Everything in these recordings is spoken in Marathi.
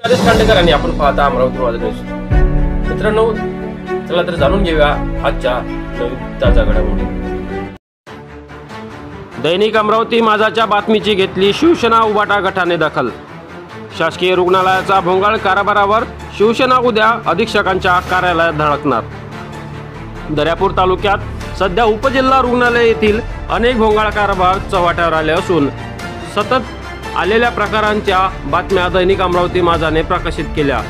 राजेश खांडेकर आणि आपण पाहता अमरावती माझा न्यूज। मित्रांनो, चला तर जाणून घेऊया आजच्या नवीन ताजा घडामोडी। दैनिक अमरावती माझाच्या बातमीची घेतली शिवसेना उबाटा गटाने दखल। शासकीय रुग्णालयाचा भोंगाळ कारभारावर शिवसेना उद्या अधीक्षकांच्या कार्यालयात धडकणार। दर्यापूर तालुक्यात सध्या उपजिल्हा रुग्णालय येथील अनेक भोंगाळ कारभार चव्हाट्यावर आले असून सतत आलेल्या प्रकारांच्या बातम्या दैनिक अमरावती माझाने प्रकाशित केल्या।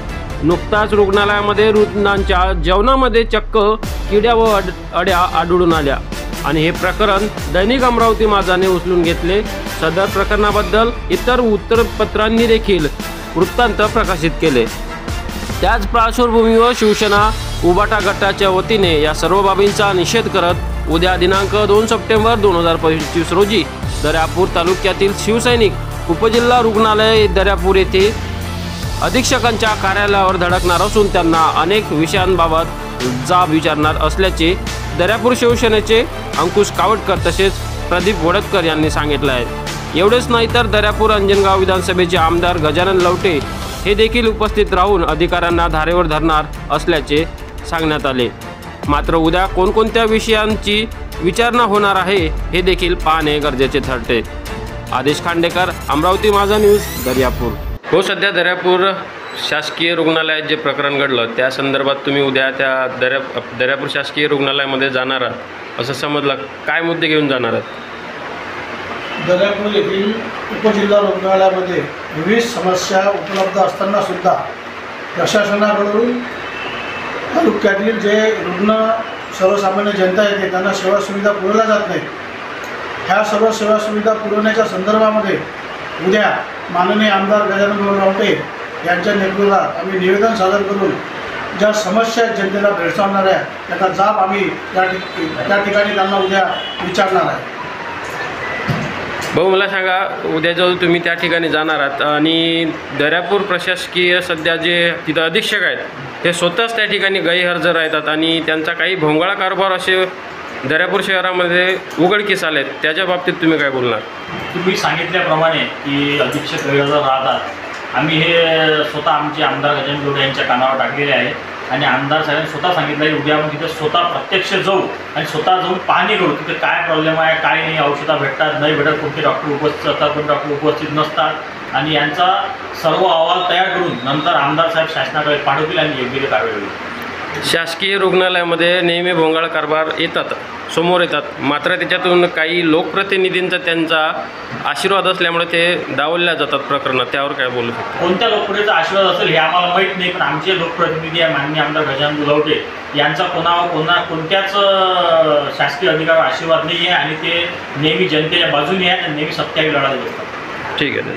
नुकताच रुग्णालयामध्ये रुग्णांच्या जेवणामध्ये चक्क किड्या व अड्या आढळून आल्या आणि हे प्रकरण दैनिक अमरावती माझाने उचलून घेतले। सदर प्रकरणाबद्दल इतर वृत्तपत्रांनी देखील वृत्तांत प्रकाशित केले। त्याच पार्श्वभूमीवर शिवसेना उबाटा गटाच्या वतीने या सर्व बाबींचा निषेध करत उद्या दिनांक 2 सप्टेंबर 2025 रोजी दर्यापूर तालुक्यातील शिवसैनिक उपजिल्हा रुग्णालय दर्यापूर येथे अधीक्षकांच्या कार्यालयावर धडकणार असून त्यांना अनेक विषयांबाबत जाब विचारणार असल्याचे दर्यापूर शिवसेनेचे अंकुश कावटकर तसेच प्रदीप वडतकर यांनी सांगितले आहे। एवढेच नाही तर दर्यापूर अंजनगाव विधानसभेचे आमदार गजानन लवटे हे देखील उपस्थित राहून अधिकाऱ्यांना धारेवर धरणार असल्याचे सांगण्यात आले। मात्र उद्या कोणकोणत्या विषयांची विचारणा होणार आहे हे देखील पाहणे गरजेचे ठरते। आदेश खांडेकर, अमरावती माझा न्यूज, दर्यापूर। हो, सध्या दर्यापूर शासकीय रुग्णालयात जे प्रकरण घडलं त्या संदर्भात तुम्ही उद्या त्या दर्यापूर शासकीय रुग्णालयामध्ये जाणार आहात असं समजलं। काय मुद्दे घेऊन जाणार आहात? दर्यापूर येथील उपजिल्हा रुग्णालयामध्ये विविध समस्या उपलब्ध असताना सुद्धा प्रशासनाकडून तालुक्यातील जे रुग्ण सर्वसामान्य जनता येते त्यांना सेवा सुविधा पुरवल्या जात नाहीत। ह्या सर्व सेवा सुविधा पुरवण्याच्या संदर्भामध्ये उद्या माननीय आमदार गजानन लवटे यांच्या नेतृत्वात आम्ही निवेदन सादर करून ज्या समस्या जनतेला भेडसावणाऱ्या त्याचा जाब आम्ही त्या ठिकाणी त्यांना उद्या विचारणार आहे। भाऊ, मला सांगा, उद्या जो तुम्ही त्या ठिकाणी जाणार आहात आणि दर्यापूर प्रशासकीय सध्या जे तिथं अधीक्षक आहेत ते स्वतःच त्या ठिकाणी गैरहजर राहतात आणि त्यांचा काही भोंगाळा कारभार असे दर्यापूर शहरामध्ये उघडकीस आलेत, त्याच्या बाबतीत तुम्ही काय बोलणार? तुम्ही सांगितल्याप्रमाणे की अधीक्षक गैरहजर राहतात। आम्ही हे स्वतः आमचे आमदार गजानन लवटे यांच्या कानावर टाकलेले आहे आणि आमदार साहेबांनी स्वतः सांगितलं की उद्या आपण तिथे स्वतः प्रत्यक्ष जाऊ आणि स्वतः जाऊन पाहणी करू तिथे काय प्रॉब्लेम आहे, काय नाही, औषधं भेटतात नाही भेटत, कोणते डॉक्टर उपस्थित असतात, कोणते डॉक्टर उपस्थित नसतात आणि यांचा सर्व अहवाल तयार करून नंतर आमदार साहेब शासनाकडे पाठवतील आणि योग्य ते कारवाई होईल। शासकीय रुग्णालयामध्ये नेहमी भोंगाळ कारभार समोर येतात, मात्र त्याच्यातून काही लोकप्रतिनिधींचा त्यांचा आशीर्वाद असल्यामुळे ते डावलल्या जातात प्रकरणात, त्यावर काय बोलू शकतो? कोणत्या लोकप्रतिनिधीचा आशीर्वाद असेल हे आम्हाला माहीत नाही, पण आमचे लोकप्रतिनिधी आहे माननीय आमदार गजानन लवटे यांचा कोणत्याच शासकीय अधिकारावर आशीर्वाद नाही आहे आणि ते नेहमी जनतेच्या बाजूने आहेत आणि नेहमी सत्यावी लढा देत असतात। ठीक आहे।